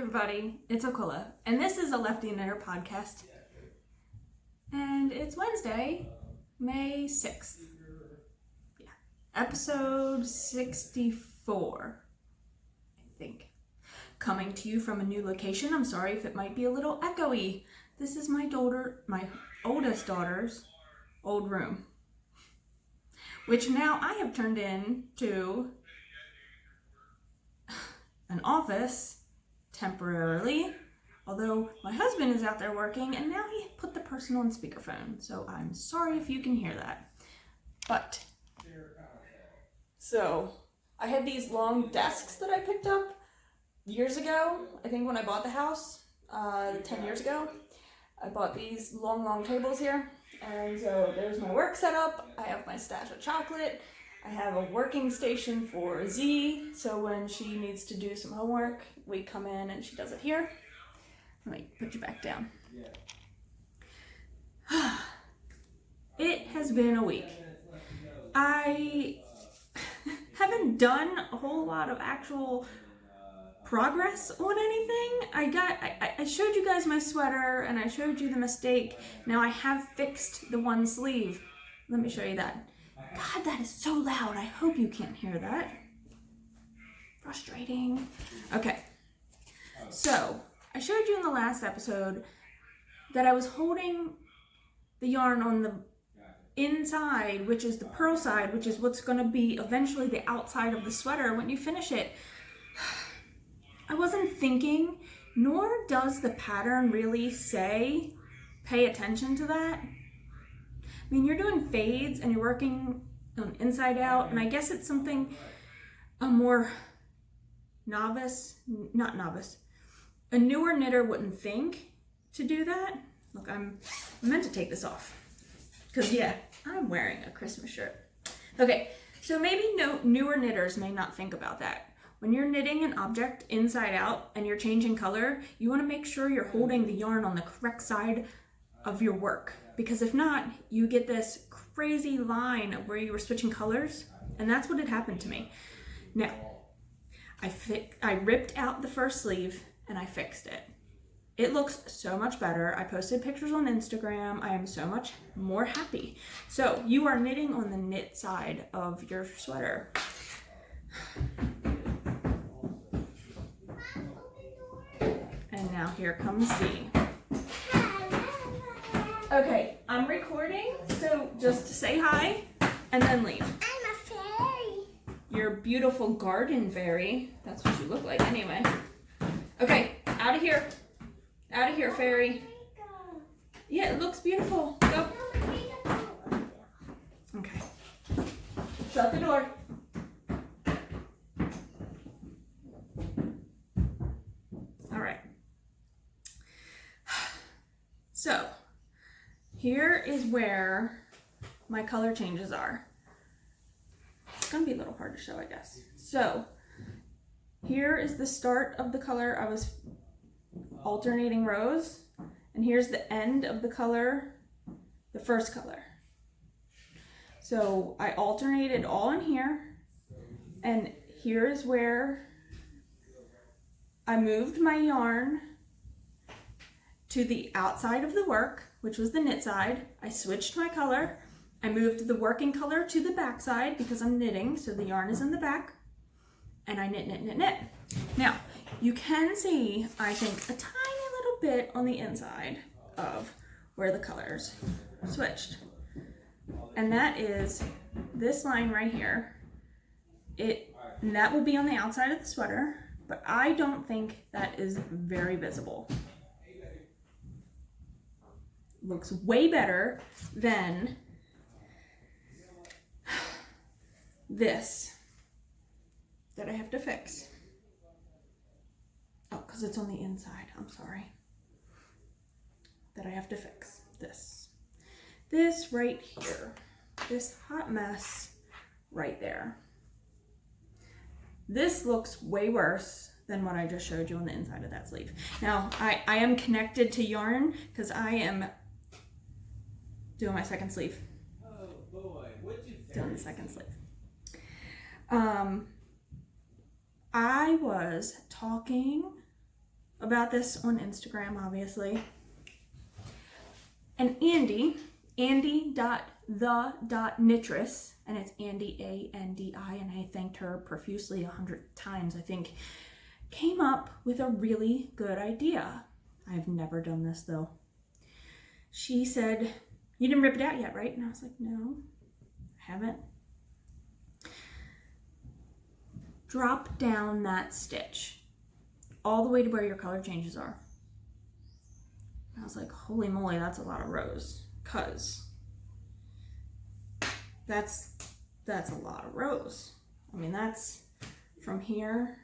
everybody, it's Aquila, and this is a Lefty and Knitter podcast, and it's Wednesday, May 6th, episode 64, I think, coming to you from a new location. I'm sorry if it might be a little echoey. This is my oldest daughter's old room, which now I have turned into an office temporarily, although my husband is out there working and now he put the person on speakerphone, so I'm sorry if you can hear that. But so I had these long desks that I picked up years ago. I think when I bought the house 10 years ago, I bought these long tables here, and so there's my work setup. I have my stash of chocolate. I have a working station for Z, so when she needs to do some homework, we come in and she does it here. Let me put you back down. It has been a week. I haven't done a whole lot of actual progress on anything. I showed you guys my sweater and I showed you the mistake. Now I have fixed the one sleeve. Let me show you that. God, that is so loud. I hope you can't hear that. Frustrating. Okay, so I showed you in the last episode that I was holding the yarn on the inside, which is the purl side, which is what's going to be eventually the outside of the sweater when you finish it. I wasn't thinking, nor does the pattern really say pay attention to that. I mean, you're doing fades and you're working on inside out, and I guess it's something a more a newer knitter wouldn't think to do that. Look, I meant to take this off because yeah, I'm wearing a Christmas shirt. Okay, so maybe newer knitters may not think about that. When you're knitting an object inside out and you're changing color, you want to make sure you're holding the yarn on the correct side of your work, because if not, you get this crazy line of where you were switching colors, and that's what had happened to me. Now, I ripped out the first sleeve and I fixed it. It looks so much better. I posted pictures on Instagram. I am so much more happy. So you are knitting on the knit side of your sweater. And now here comes Z. Okay, I'm recording, so just say hi and then leave. I'm a fairy. You're a beautiful garden fairy. That's what you look like anyway. Okay, out of here. Out of here, fairy. Yeah, it looks beautiful. Go. Okay. Shut the door. All right. So, here is where my color changes are. It's gonna be a little hard to show, I guess. So, here is the start of the color. I was alternating rows, and here's the end of the color, the first color. So I alternated all in here, and here is where I moved my yarn to the outside of the work, which was the knit side. I switched my color. I moved the working color to the back side because I'm knitting, so the yarn is in the back, and I knit. Now, you can see, I think, a tiny little bit on the inside of where the colors switched. And that is this line right here. And that will be on the outside of the sweater, but I don't think that is very visible. Looks way better than this that I have to fix. Oh, because it's on the inside. I'm sorry. That I have to fix. This right here. This hot mess right there. This looks way worse than what I just showed you on the inside of that sleeve. Now, I am connected to yarn because I am doing my second sleeve. Oh boy, what'd you Doing the second sleeve. I was talking about this on Instagram, obviously. And Andy.the.nitrous, and it's Andy, A-N-D-I, and I thanked her profusely 100 times, I think, came up with a really good idea. I've never done this, though. She said, "You didn't rip it out yet, right?" And I was like, "No, I haven't." Drop down that stitch all the way to where your color changes are. I was like, holy moly, that's a lot of rows, cause that's a lot of rows. I mean, that's from here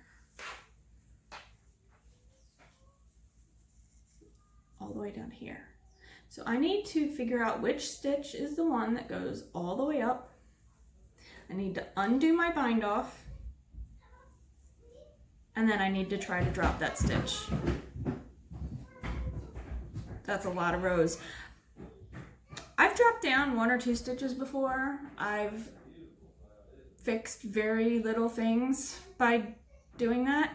all the way down here. So I need to figure out which stitch is the one that goes all the way up. I need to undo my bind off, and then I need to try to drop that stitch. That's a lot of rows. I've dropped down 1 or 2 stitches before. I've fixed very little things by doing that.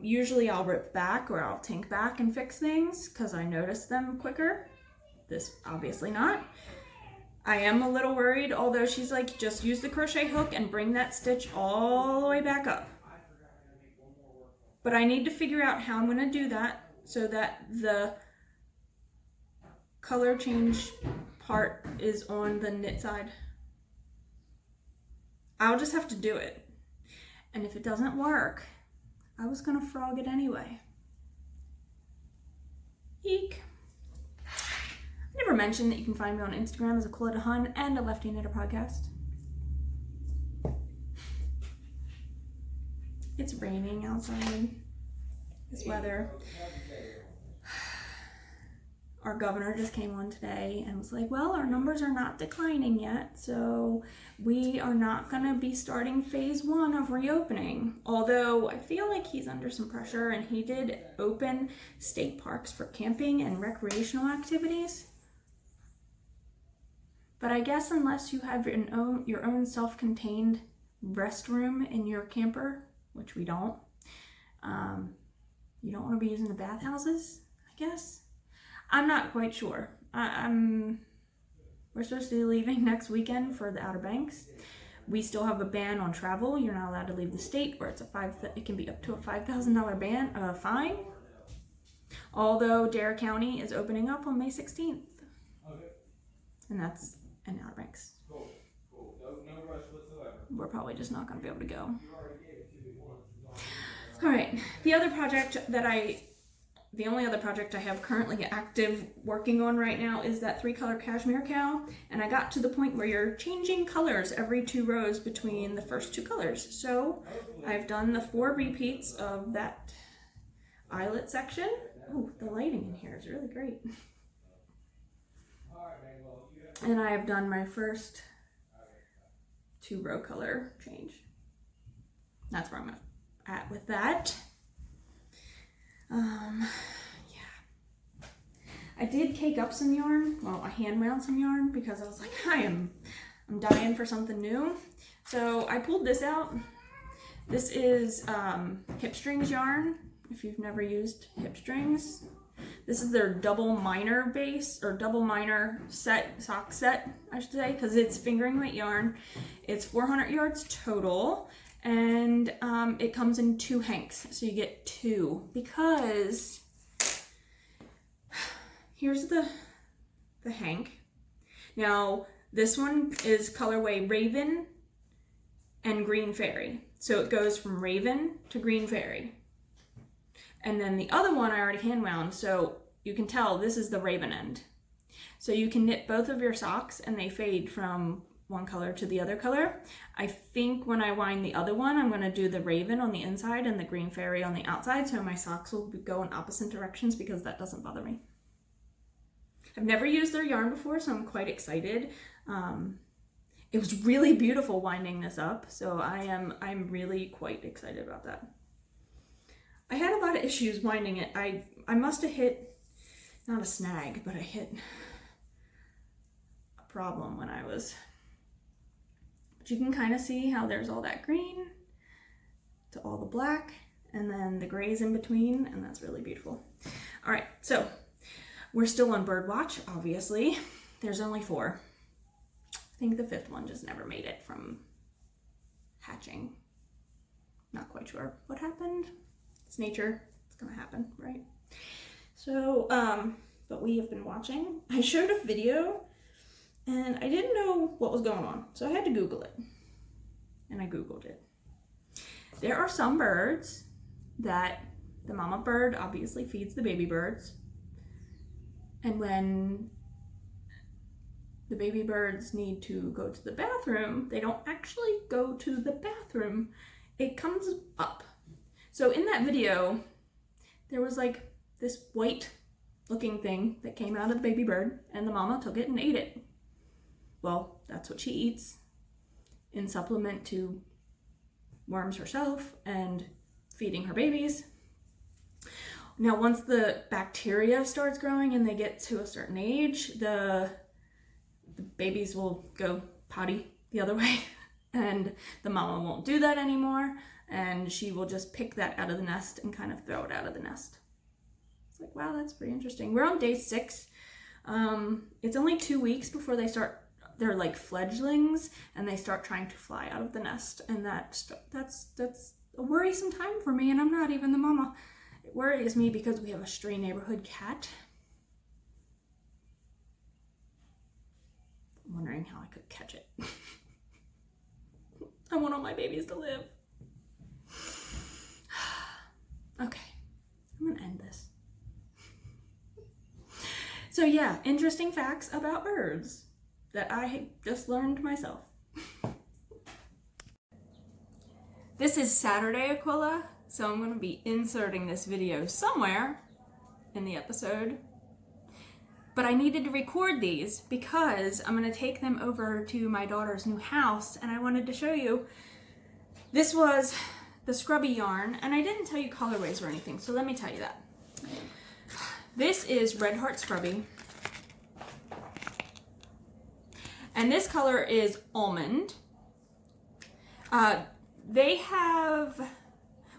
Usually I'll rip back or I'll tink back and fix things because I notice them quicker. This obviously not. I am a little worried, although she's like, just use the crochet hook and bring that stitch all the way back up. But I need to figure out how I'm going to do that so that the color change part is on the knit side. I'll just have to do it. And if it doesn't work, I was gonna frog it anyway. Eek. I never mentioned that you can find me on Instagram as aquilladahun and a Lefty Knitter podcast. It's raining outside. This weather. Our governor just came on today and was like, well, our numbers are not declining yet, so we are not going to be starting phase 1 of reopening. Although I feel like he's under some pressure, and he did open state parks for camping and recreational activities. But I guess unless you have your own self-contained restroom in your camper, which we don't, you don't want to be using the bathhouses, I guess. I'm not quite sure. We're supposed to be leaving next weekend for the Outer Banks. We still have a ban on travel. You're not allowed to leave the state, or it can be up to a $5,000 fine. Although Dare County is opening up on May 16th. And that's in Outer Banks. Cool. No rush whatsoever. We're probably just not going to be able to go. All right. The only other project I have currently active working on right now is that 3-color cashmere cowl, and I got to the point where you're changing colors every 2 rows between the first 2 colors. So I've done the 4 repeats of that eyelet section. Oh, the lighting in here is really great. And I have done my first 2-row color change. That's where I'm at with that. Yeah. I did cake up some yarn. Well, I hand wound some yarn because I was like, I'm dying for something new. So I pulled this out. This is Hipstrings yarn. If you've never used Hipstrings, this is their double minor base, or double minor sock set, I should say, because it's fingering weight yarn. It's 400 yards total. And it comes in 2 hanks, so you get 2, because here's the hank. Now this one is colorway Raven and Green Fairy, so it goes from Raven to Green Fairy. And then the other one I already hand wound, so you can tell this is the Raven end. So you can knit both of your socks and they fade from one color to the other color. I think when I wind the other one, I'm going to do the Raven on the inside and the Green Fairy on the outside, so my socks will go in opposite directions, because that doesn't bother me. I've never used their yarn before, so I'm quite excited. It was really beautiful winding this up, so I'm really quite excited about that. I had a lot of issues winding it. I must have hit, not a snag, but I hit a problem when I was. But you can kind of see how there's all that green to all the black, and then the grays in between, and that's really beautiful. All right, so we're still on bird watch, obviously. There's only 4. I think the 5th one just never made it from hatching. Not quite sure what happened. It's nature. It's gonna happen, right? So, but we have been watching. I showed a video and I didn't know what was going on, so I had to Google it. And I Googled it. There are some birds that the mama bird obviously feeds the baby birds. And when the baby birds need to go to the bathroom, they don't actually go to the bathroom. It comes up. So in that video, there was like this white looking thing that came out of the baby bird, and the mama took it and ate it. Well, that's what she eats in supplement to worms herself and feeding her babies. Now, once the bacteria starts growing and they get to a certain age, the babies will go potty the other way, and the mama won't do that anymore, and she will just pick that out of the nest and kind of throw it out of the nest. It's like, wow, that's pretty interesting. We're on day 6. It's only 2 weeks before they're like fledglings, and they start trying to fly out of the nest, and that's a worrisome time for me, and I'm not even the mama. It worries me because we have a stray neighborhood cat. I'm wondering how I could catch it. I want all my babies to live. Okay, I'm gonna end this. So yeah, interesting facts about birds that I just learned myself. This is Saturday, Aquila, so I'm going to be inserting this video somewhere in the episode. But I needed to record these because I'm going to take them over to my daughter's new house, and I wanted to show you. This was the Scrubby yarn, and I didn't tell you colorways or anything, so let me tell you that. This is Red Heart Scrubby. And this color is Almond. They have,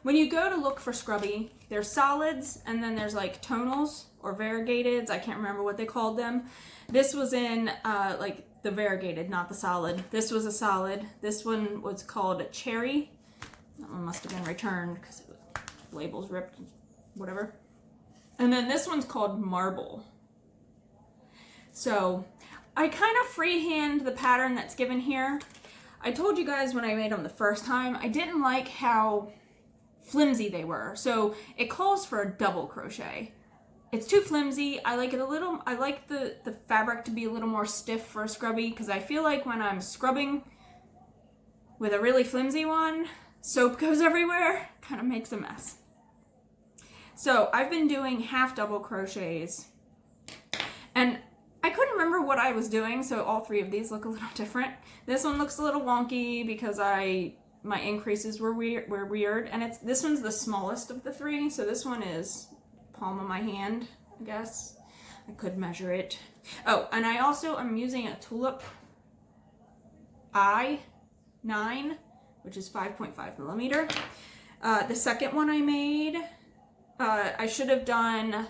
when you go to look for Scrubby, there's solids and then there's like tonals or variegateds. I can't remember what they called them. This was in like the variegated, not the solid. This was a solid. This one was called Cherry. That one must have been returned because the label's ripped, whatever. And then this one's called Marble. So I kind of freehand the pattern that's given here. I told you guys when I made them the first time, I didn't like how flimsy they were. So it calls for a double crochet. It's too flimsy. I like it a little, I like the fabric to be a little more stiff for a scrubby, because I feel like when I'm scrubbing with a really flimsy one, soap goes everywhere, kind of makes a mess. So I've been doing half double crochets, and I couldn't remember what I was doing, so all 3 of these look a little different. This one looks a little wonky because my increases were weird, and this one's the smallest of the 3, so this one is palm of my hand, I guess. I could measure it. Oh, and I also am using a Tulip I-9, which is 5.5 millimeter. The second one I made, I should have done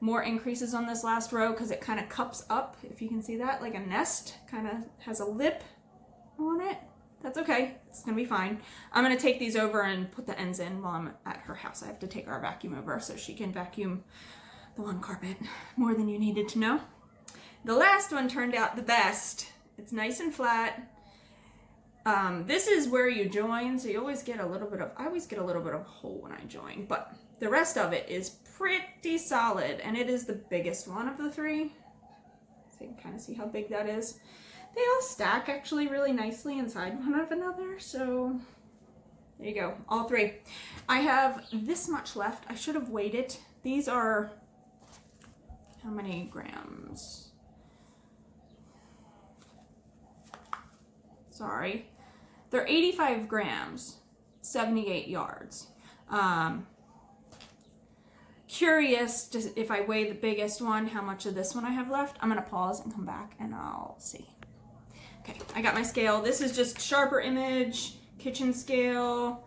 more increases on this last row because it kind of cups up, if you can see that, like a nest, kind of has a lip on it. That's okay, it's gonna be fine. I'm gonna take these over and put the ends in while I'm at her house. I have to take our vacuum over so she can vacuum the lawn carpet. More than you needed to know. The last one turned out the best. It's nice and flat. This is where you join, so you always get a little bit of, I always get a little bit of hole when I join, but the rest of it is pretty solid, and it is the biggest one of the 3. So you can kind of see how big that is. They all stack actually really nicely inside one of another, so there you go, all 3. I have this much left. I should have weighed it. These are, how many grams? Sorry. They're 85 grams, 78 yards. Curious if I weigh the biggest one, how much of this one I have left. I'm gonna pause and come back and I'll see. Okay, I got my scale. This is just Sharper Image, kitchen scale.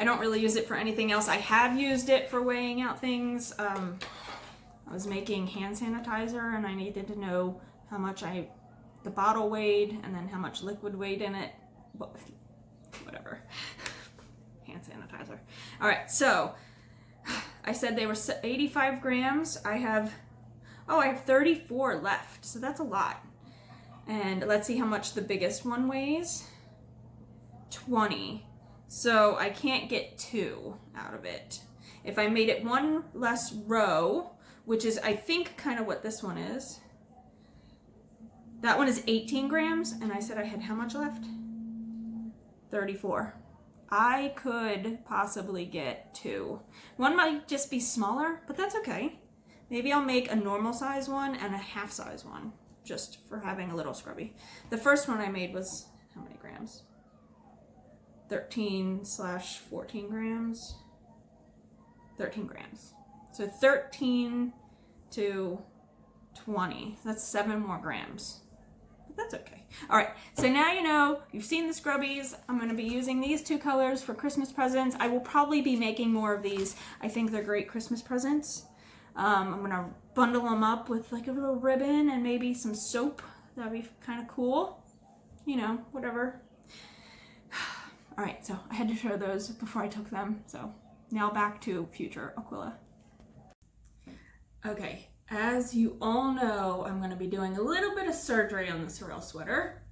I don't really use it for anything else. I have used it for weighing out things. I was making hand sanitizer and I needed to know how much the bottle weighed and then how much liquid weighed in it. Whatever. Hand sanitizer. All right, so I said they were 85 grams. I have 34 left, so that's a lot. And let's see how much the biggest one weighs. 20. So I can't get 2 out of it. If I made it one less row, which is I think kind of what this one is. That one is 18 grams, and I said I had how much left? 34. I could possibly get 2. One might just be smaller, but that's okay. Maybe I'll make a normal size one and a half size one, just for having a little scrubby. The first one I made was how many grams? 13/14 grams. 13 grams. So 13 to 20. That's 7 more grams. But that's okay. All right, so now you know, you've seen the scrubbies. I'm going to be using these 2 colors for Christmas presents. I will probably be making more of these. I think they're great Christmas presents. I'm going to bundle them up with like a little ribbon and maybe some soap. That'd be kind of cool. You know, whatever. All right, so I had to show those before I took them. So now back to future Aquila. Okay, as you all know, I'm going to be doing a little bit of surgery on the Sorrel sweater.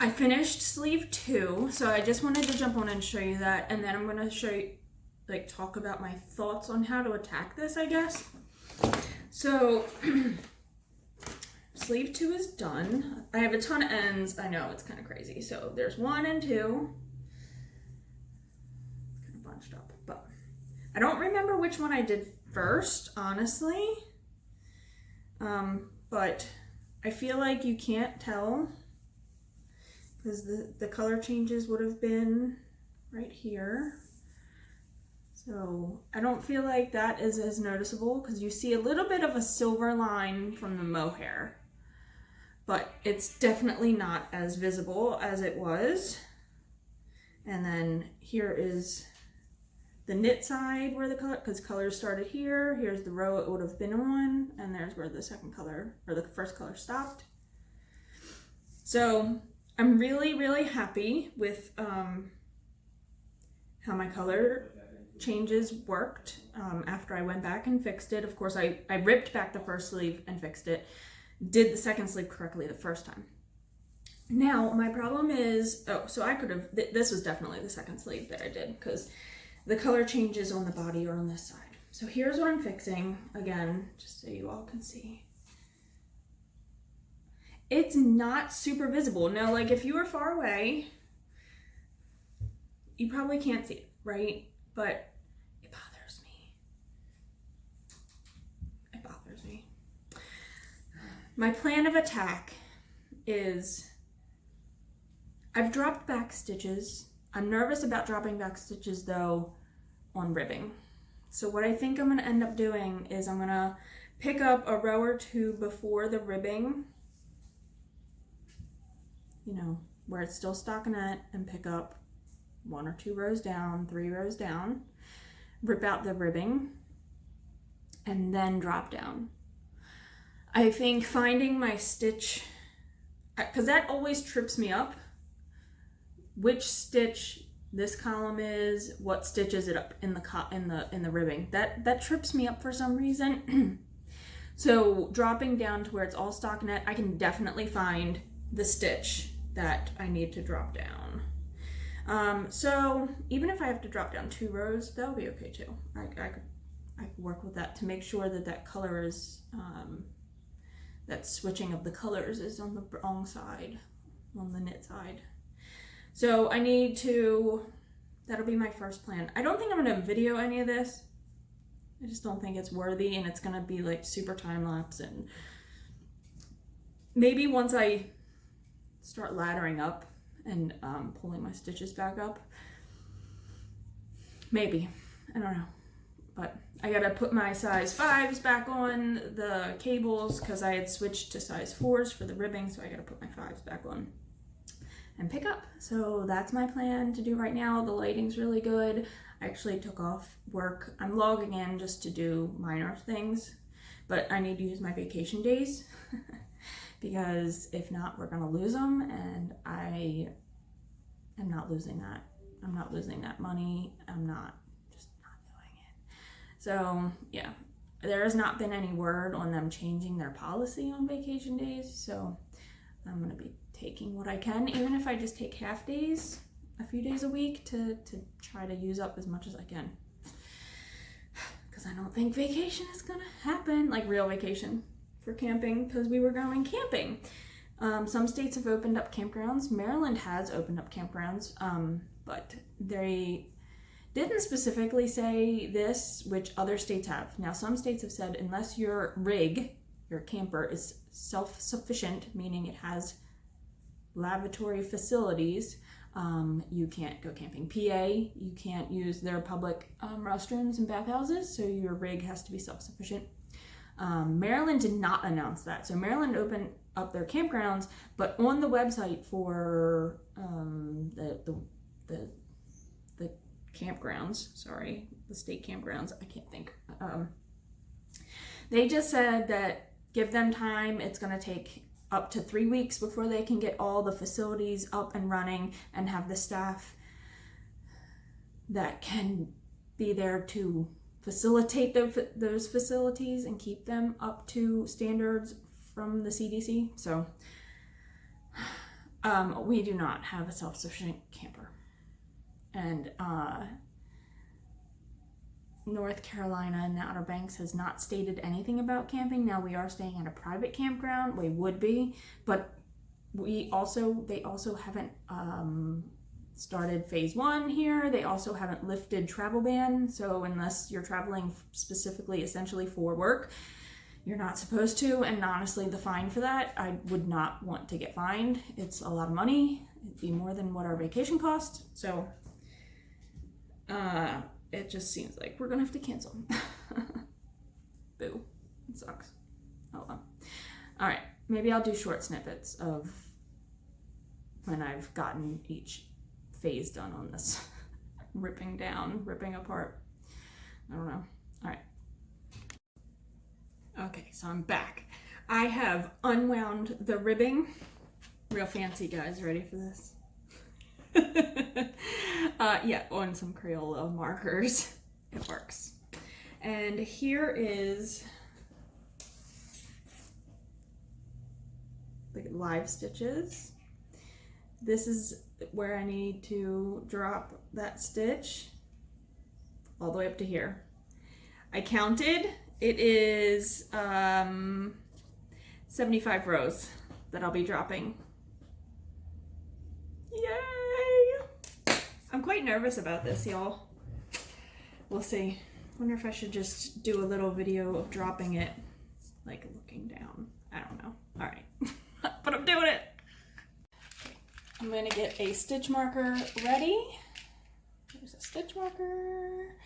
I finished sleeve 2, so I just wanted to jump on and show you that, and then I'm going to show you, like, talk about my thoughts on how to attack this, I guess. So sleeve 2 is done. I have a ton of ends. I know, it's kind of crazy. So there's 1 and 2. Kind of bunched up, but I don't remember which one I did first, honestly. But I feel like you can't tell because the color changes would have been right here. So I don't feel like that is as noticeable because you see a little bit of a silver line from the mohair, but it's definitely not as visible as it was. And then here is the knit side where the color, because colors started here. Here's the row it would have been on, and there's where the second color or the first color stopped. So I'm really, really happy with how my color changes worked after I went back and fixed it. Of course, I ripped back the first sleeve and fixed it. Did the second sleeve correctly the first time. Now, my problem is, so I could have, this was definitely the second sleeve that I did because the color changes on the body or on this side. So here's what I'm fixing, again, just so you all can see. It's not super visible. Now, like if you were far away, you probably can't see it, right? But it bothers me. It bothers me. My plan of attack is I've dropped back stitches. I'm nervous about dropping back stitches though on ribbing. So what I think I'm gonna end up doing is I'm gonna pick up a row or 2 before the ribbing, you know, where it's still stockinette, and pick up 1 or 2 rows down, 3 rows down, rip out the ribbing, and then drop down. I think finding my stitch, because that always trips me up, which stitch this column is, what stitch is it up in the ribbing. That trips me up for some reason. So dropping down to where it's all stockinette, I can definitely find the stitch that I need to drop down. So even if I have to drop down 2 rows, that'll be okay too. I could work with that to make sure that that color is, that switching of the colors is on the wrong side, on the knit side. So I need to, that'll be my first plan. I don't think I'm gonna video any of this. I just don't think it's worthy, and it's gonna be like super time lapse, and maybe once I start laddering up and pulling my stitches back up, maybe, I don't know. But I gotta put my size 5s back on the cables because I had switched to size 4s for the ribbing, so I gotta put my 5s back on. and pick up. So that's my plan to do right now. The lighting's really good. I actually took off work. I'm logging in just to do minor things, but I need to use my vacation days because if not, we're gonna lose them, and I am not losing that. I'm not losing that money. I'm not doing it. So yeah, there has not been any word on them changing their policy on vacation days, so I'm gonna be taking what I can, even if I just take half days, a few days a week to try to use up as much as I can. Because I don't think vacation is gonna happen, like real vacation for camping, because we were going camping. Some states have opened up campgrounds. Maryland has opened up campgrounds, but they didn't specifically say this, which other states have. Now, some states have said unless your rig, your camper, is self-sufficient, meaning it has lavatory facilities, you can't go camping. PA, you can't use their public restrooms and bathhouses, so your rig has to be self-sufficient. Maryland did not announce that. So Maryland opened up their campgrounds, but on the website for the campgrounds, sorry, the state campgrounds, I can't think. They just said that give them time. It's going to take up to 3 weeks before they can get all the facilities up and running and have the staff that can be there to facilitate those facilities and keep them up to standards from the CDC. So we do not have a self-sufficient camper. And North Carolina and the Outer Banks has not stated anything about camping. Now we are staying at a private campground. We would be, but they also haven't started phase 1 here. They also haven't lifted travel ban. So unless you're traveling specifically, essentially for work, you're not supposed to. And honestly, the fine for that, I would not want to get fined. It's a lot of money. It'd be more than what our vacation cost. So it just seems like we're gonna have to cancel. Boo. It sucks. Oh well. All right, maybe I'll do short snippets of when I've gotten each phase done on this. Ripping down, ripping apart. I don't know. All right. Okay, so I'm back. I have unwound the ribbing. Real fancy, guys. Ready for this? Yeah, on some Crayola markers. It works. And here is the live stitches. This is where I need to drop that stitch all the way up to here. I counted. It is 75 rows that I'll be dropping. Yay! I'm quite nervous about this, y'all. We'll see. Wonder if I should just do a little video of dropping it, like looking down. I don't know. All right, but I'm doing it. I'm gonna get a stitch marker ready. There's a stitch marker.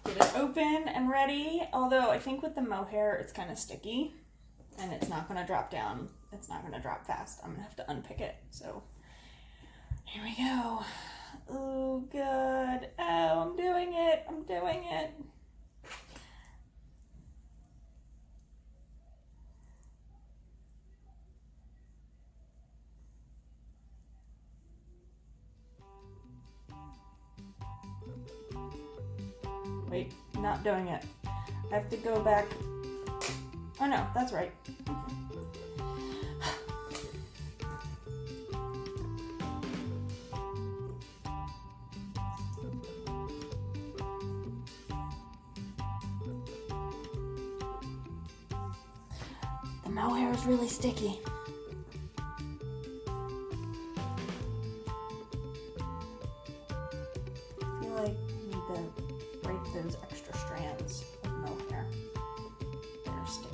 Get it open and ready. Although I think with the mohair, it's kind of sticky and it's not gonna drop down. It's not gonna drop fast. I'm gonna have to unpick it. So here we go. Oh, good. Oh, I'm doing it. I'm doing it. Wait, not doing it. I have to go back. Oh no, that's right. The mohair is really sticky. I feel like you need to break those extra strands of mohair. They're sticky.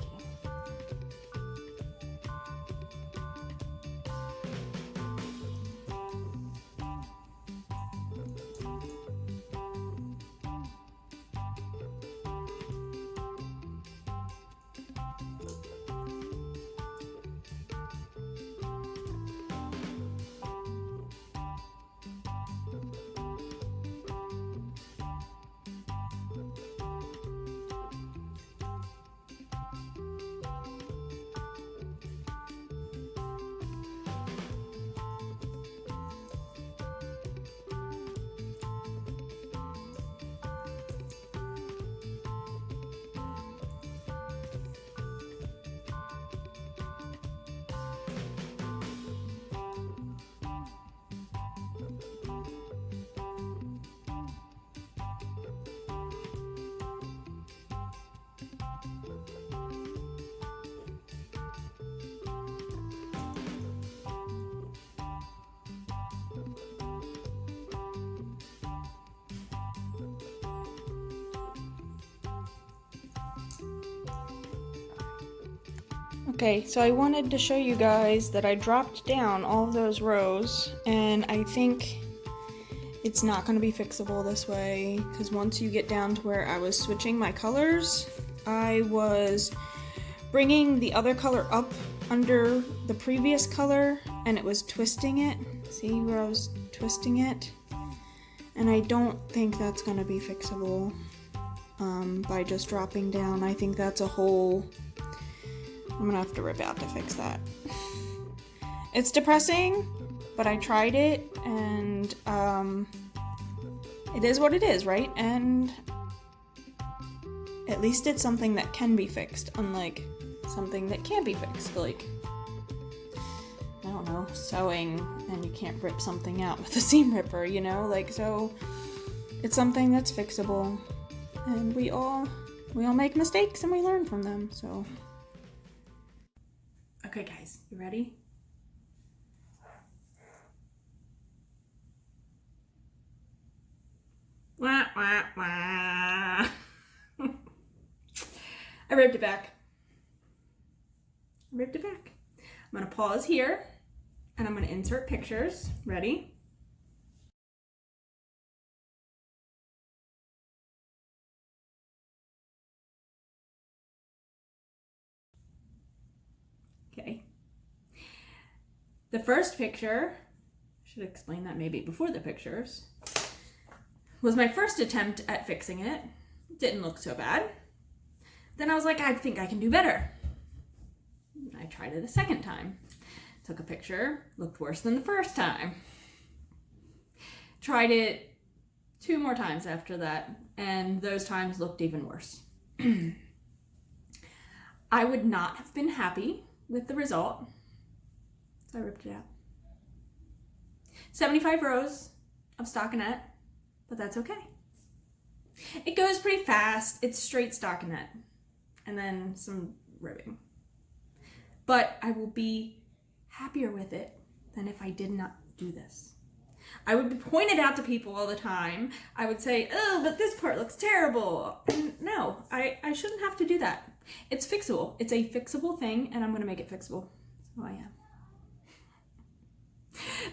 Okay, so I wanted to show you guys that I dropped down all of those rows, and I think it's not going to be fixable this way, because once you get down to where I was switching my colors, I was bringing the other color up under the previous color, and it was twisting it. See where I was twisting it? And I don't think that's going to be fixable by just dropping down. I think that's a whole... I'm gonna have to rip out to fix that. It's depressing, but I tried it, and it is what it is, right? And at least it's something that can be fixed, unlike something that can't be fixed, like, I don't know, sewing, and you can't rip something out with a seam ripper, you know? Like, so it's something that's fixable, and we all make mistakes and we learn from them, so. Okay guys, you ready? Wah, wah, wah. I ripped it back. I'm gonna pause here and I'm gonna insert pictures. Ready? Okay. The first picture, I should explain that maybe before the pictures, was my first attempt at fixing it. Didn't look so bad. Then I was like, I think I can do better. I tried it a second time. Took a picture, looked worse than the first time. Tried it 2 more times after that, and those times looked even worse. I would not have been happy with the result, so I ripped it out. 75 rows of stockinette, but that's okay. It goes pretty fast. It's straight stockinette, and then some ribbing. But I will be happier with it than if I did not do this. I would point it out to people all the time. I would say, oh, but this part looks terrible. And no, I shouldn't have to do that. It's fixable. It's a fixable thing, and I'm going to make it fixable. So I am.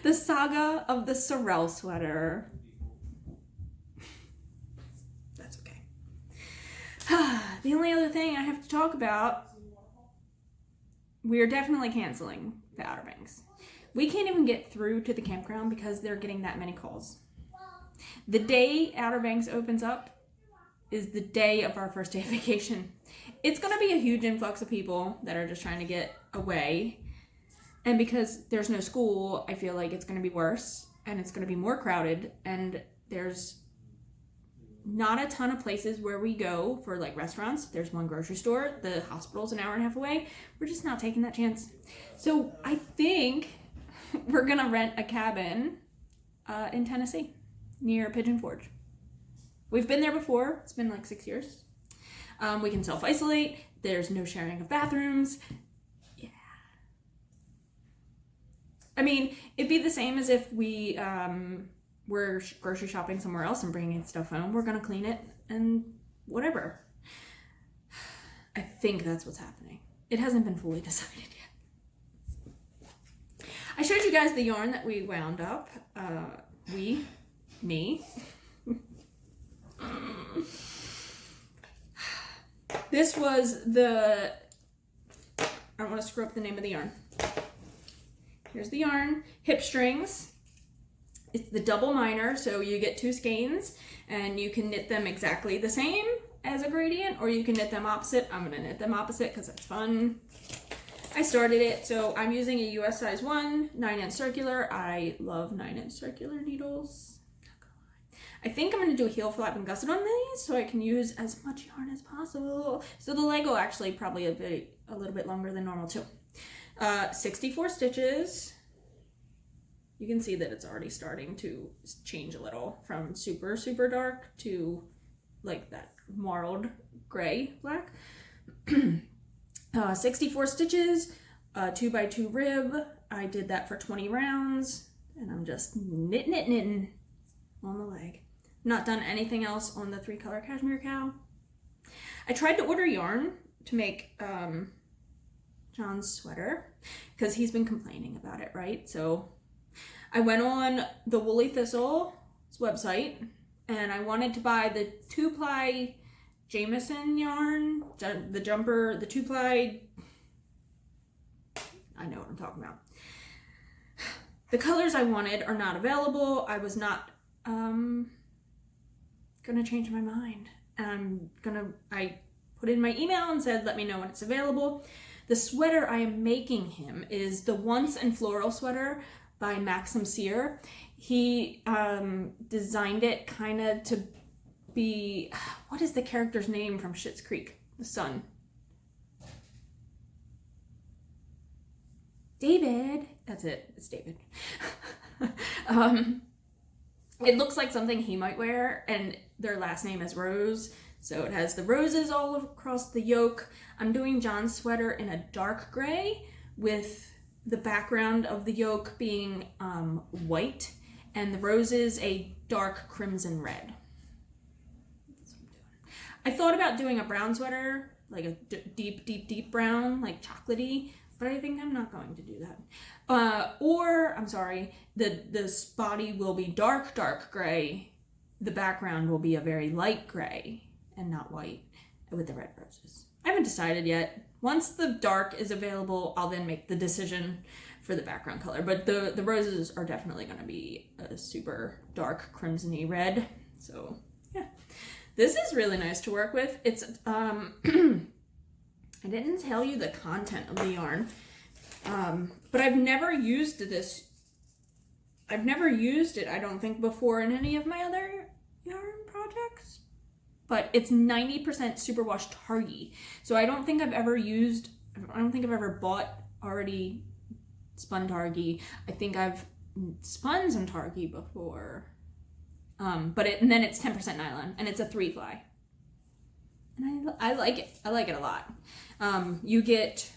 The saga of the Sorrel sweater. That's okay. The only other thing I have to talk about, we are definitely canceling the Outer Banks. We can't even get through to the campground because they're getting that many calls. The day Outer Banks opens up is the day of our first day of vacation. It's going to be a huge influx of people that are just trying to get away. And because there's no school, I feel like it's going to be worse, and it's going to be more crowded, and there's not a ton of places where we go for like restaurants. There's one grocery store, the hospital's an hour and a half away. We're just not taking that chance. So I think we're going to rent a cabin in Tennessee near Pigeon Forge. We've been there before. It's been like 6 years. We can self-isolate. There's no sharing of bathrooms. Yeah. I mean, it'd be the same as if we were grocery shopping somewhere else and bringing stuff home. We're going to clean it and whatever. I think that's what's happening. It hasn't been fully decided yet. I showed you guys the yarn that we wound up. Me. This was the, I don't want to screw up the name of the yarn. Here's the yarn, Hipstrings. It's the double minor, so you get 2 skeins and you can knit them exactly the same as a gradient, or you can knit them opposite. I'm gonna knit them opposite because that's fun. I started it, so I'm using a US size 1, 9-inch circular. I love 9-inch circular needles. I think I'm going to do a heel flap and gusset on these so I can use as much yarn as possible. So the leg will actually probably a little bit longer than normal too. 64 stitches. You can see that it's already starting to change a little from super, super dark to like that marled gray black. 64 stitches, 2x2 rib. I did that for 20 rounds, and I'm just knitting on the leg. Not done anything else on the 3-color cashmere cowl. I tried to order yarn to make John's sweater because he's been complaining about it, right? So I went on the Woolly Thistle's website and I wanted to buy the 2-ply Jameson yarn, the jumper, the 2-ply, I know what I'm talking about. The colors I wanted are not available. I was not gonna change my mind. And I put in my email and said, let me know when it's available. The sweater I am making him is the Once and Floral sweater by Maxim Sear. He designed it kind of to be, what is the character's name from Schitt's Creek? The son. David. That's it. It's David. It looks like something he might wear, and their last name is Rose, so it has the roses all across the yoke. I'm doing John's sweater in a dark gray with the background of the yoke being white, and the roses a dark crimson red. That's what I'm doing. I thought about doing a brown sweater, like a deep brown, like chocolatey, but I think I'm not going to do that. I'm sorry, the body will be dark gray. The background will be a very light gray and not white with the red roses. I haven't decided yet. Once the dark is available, I'll then make the decision for the background color. But the roses are definitely going to be a super dark crimson-y red. So yeah, this is really nice to work with. It's I didn't tell you the content of the yarn, but I've never used this. I've never used it, I don't think, before in any of my other yarn projects. But it's 90% superwash targy. So I don't think I've ever bought already spun targy. I think I've spun some targy before. And then it's 10% nylon, and it's a 3-ply. And I like it. I like it a lot. You get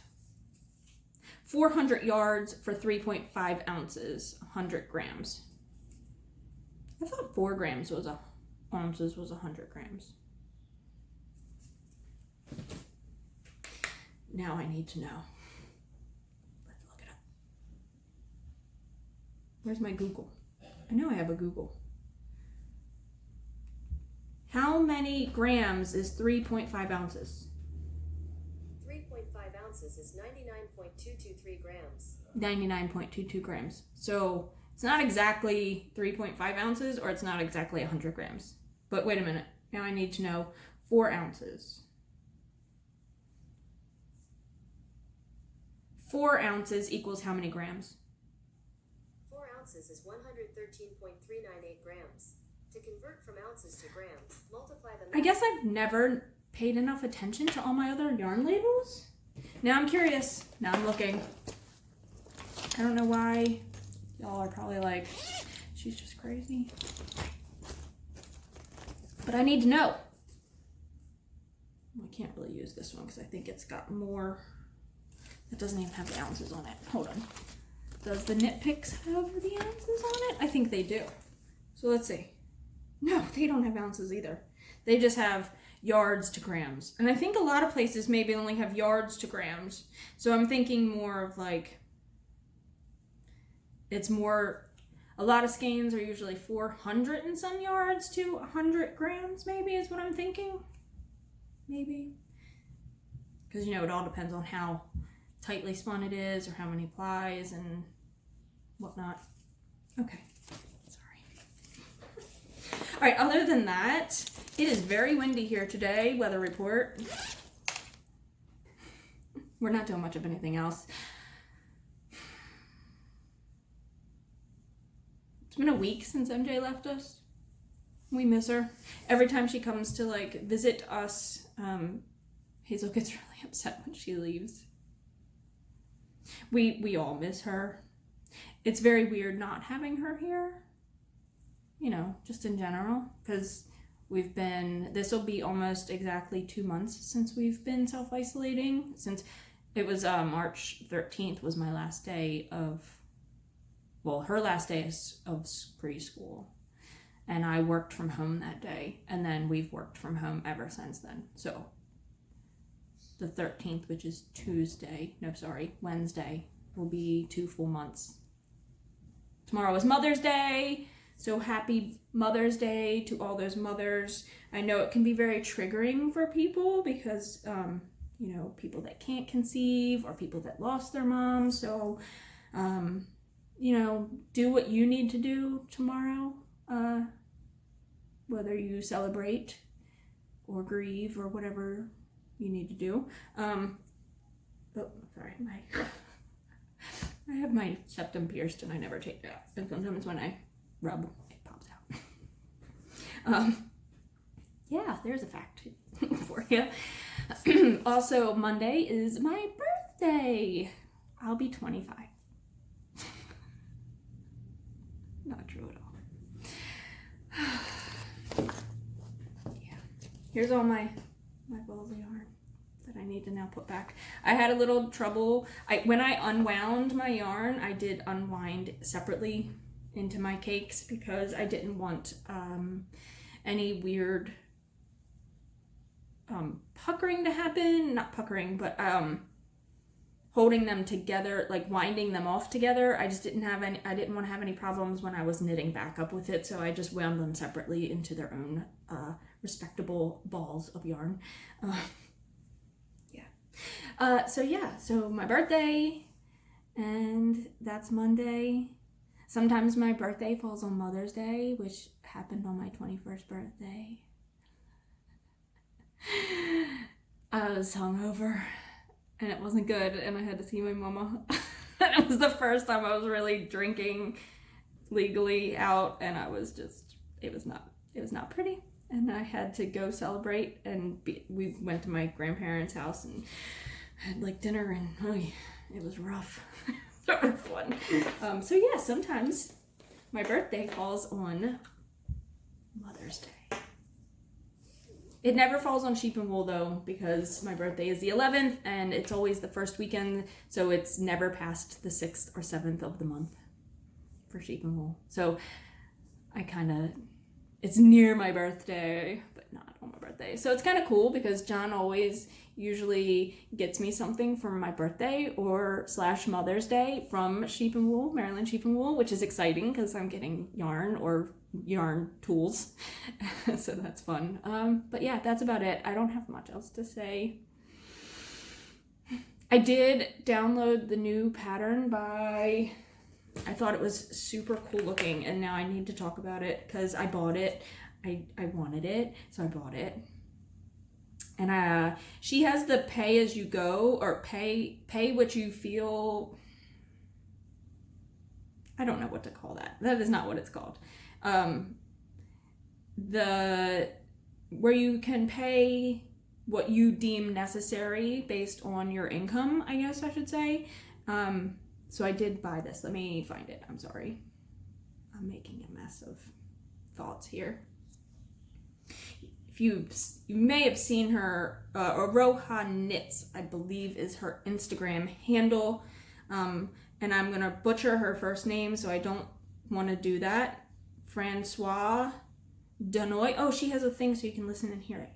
400 yards for 3.5 ounces, 100 grams. I thought 4 grams was ounces was 100 grams. Now I need to know. Let's look it up. Where's my Google? I know I have a Google. How many grams is 3.5 ounces? 3.5 ounces is 99.223 grams. 99.22 grams. So it's not exactly 3.5 ounces, or it's not exactly 100 grams. But wait a minute. Now I need to know 4 ounces. 4 ounces equals how many grams? 4 ounces is 113.398 grams. To convert from ounces to grams, multiply the... I guess I've never paid enough attention to all my other yarn labels. Now I'm curious. Now I'm looking. I don't know why. Y'all are probably like, she's just crazy. But I need to know. I can't really use this one because I think it's got more. It doesn't even have the ounces on it. Hold on. Does the Knit Picks have the ounces on it? I think they do. So let's see. No, they don't have ounces either. They just have yards to grams. And I think a lot of places maybe only have yards to grams. So I'm thinking more of like, it's more, a lot of skeins are usually 400 and some yards to 100 grams maybe is what I'm thinking. Maybe. Because, you know, it all depends on how tightly spun it is or how many plies and whatnot. Okay. All right, other than that, it is very windy here today, weather report. We're not doing much of anything else. It's been a week since MJ left us. We miss her. Every time she comes to like visit us, Hazel gets really upset when she leaves. We all miss her. It's very weird not having her here. You know, just in general, because this will be almost exactly 2 months since we've been self-isolating, since it was March 13th was my last day of, well, her last day of preschool, and I worked from home that day, and then we've worked from home ever since then. So the 13th, which is Wednesday, will be 2 full months. Tomorrow is Mother's Day, so happy Mother's Day to all those mothers. I know it can be very triggering for people because, you know, people that can't conceive or people that lost their moms. So, you know, do what you need to do tomorrow, whether you celebrate or grieve or whatever you need to do. Oh, sorry, I have my septum pierced and I never take it out. And sometimes when I rub, it pops out. Yeah, there's a fact for you. Also, Monday is my birthday. I'll be 25. Not true at all. Yeah. Here's all my balls of yarn that I need to now put back. I had a little trouble. When I unwound my yarn, I did unwind separately into my cakes because I didn't want any weird puckering to happen. Not puckering, but holding them together, like winding them off together. I just didn't have any, I didn't want to have any problems when I was knitting back up with it, so I just wound them separately into their own respectable balls of yarn. So my birthday, and that's Monday. Sometimes my birthday falls on Mother's Day, which happened on my 21st birthday. I was hungover and it wasn't good, and I had to see my mama. It was the first time I was really drinking legally out, and I was just, it was not pretty. And I had to go celebrate, and we went to my grandparents' house and had like dinner, and it was rough. So rough one. So yeah, sometimes my birthday falls on Mother's Day. It never falls on sheep and wool though, because my birthday is the 11th and it's always the first weekend, so it's never past the 6th or 7th of the month for sheep and wool. So it's near my birthday, but not on my birthday. So it's kind of cool because John always usually gets me something for my birthday or / Mother's Day from Sheep and Wool, Maryland Sheep and Wool, which is exciting because I'm getting yarn or yarn tools. So that's fun. But yeah, that's about it. I don't have much else to say. I did download the new pattern I thought it was super cool looking, and now I need to talk about it because I bought it. I wanted it, so I bought it. And she has the pay as you go, or pay what you feel. I don't know what to call that. That is not what it's called. Where you can pay what you deem necessary based on your income, I guess I should say. So I did buy this. Let me find it. I'm sorry. I'm making a mess of thoughts here. You may have seen her, Aroha Knits, I believe is her Instagram handle. And I'm going to butcher her first name, so I don't want to do that. Francoise Danoy. Oh, she has a thing so you can listen and hear it.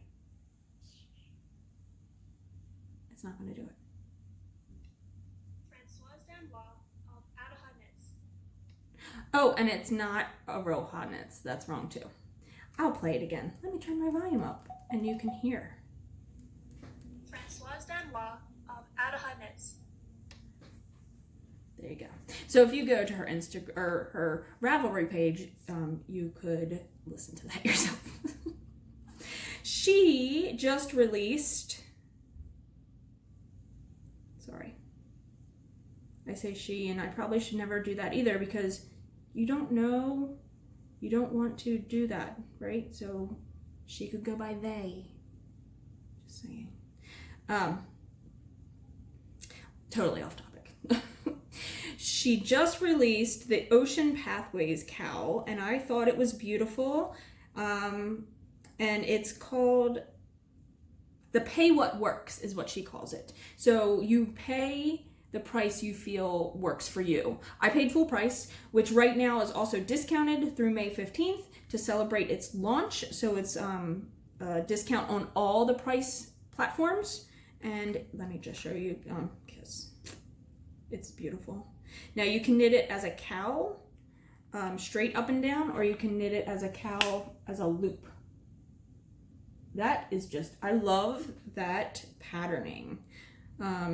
It's not going to do it. Francoise Danoy of Adaha Knits. Oh, and it's not Aroha Knits. That's wrong too. I'll play it again. Let me turn my volume up and you can hear. Francoise Danoy of Adaha Knits. There you go. So if you go to her her Ravelry page, you could listen to that yourself. She just released. Sorry, I say she, and I probably should never do that either because you don't know. You don't want to do that, right? So she could go by they. Just saying. Totally off topic. She just released the Ocean Pathways cowl, and I thought it was beautiful. And it's called the Pay What Works is what she calls it. So you pay the price you feel works for you. I paid full price, which right now is also discounted through May 15th to celebrate its launch. So it's a discount on all the price platforms. And let me just show you, because it's beautiful. Now you can knit it as a cowl, straight up and down, or you can knit it as a cowl as a loop. That is just, I love that patterning.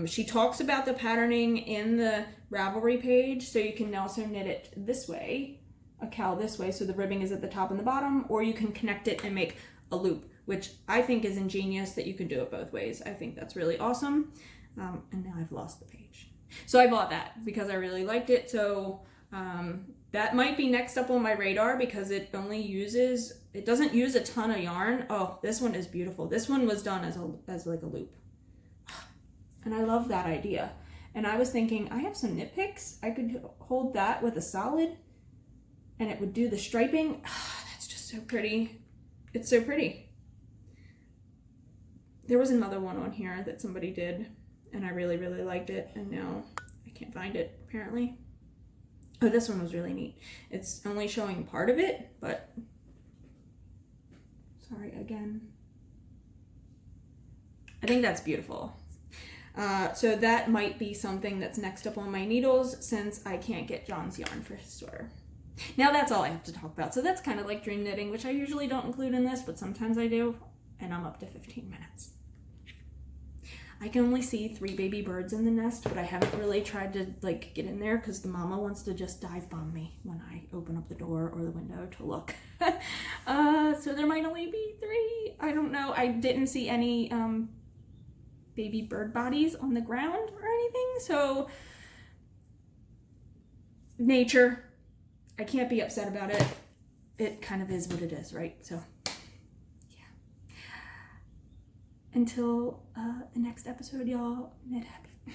She talks about the patterning in the Ravelry page, so you can also knit it this way, a cowl this way, so the ribbing is at the top and the bottom, or you can connect it and make a loop, which I think is ingenious that you can do it both ways. I think that's really awesome. And now I've lost the page. So I bought that because I really liked it. So that might be next up on my radar because it doesn't use a ton of yarn. Oh, this one is beautiful. This one was done as like a loop. And I love that idea. And I was thinking, I have some knit picks. I could hold that with a solid and it would do the striping. That's just so pretty. It's so pretty. There was another one on here that somebody did and I really, really liked it. And now I can't find it apparently. Oh, this one was really neat. It's only showing part of it, but sorry again. I think that's beautiful. So that might be something that's next up on my needles since I can't get John's yarn for his sweater. Now that's all I have to talk about. So that's kind of like dream knitting, which I usually don't include in this, but sometimes I do, and I'm up to 15 minutes. I can only see 3 baby birds in the nest, but I haven't really tried to like get in there because the mama wants to just dive bomb me when I open up the door or the window to look. So there might only be 3. I don't know. I didn't see any baby bird bodies on the ground or anything, so nature, I can't be upset about it. It kind of is what it is, right? So yeah, until the next episode, y'all, knit happy.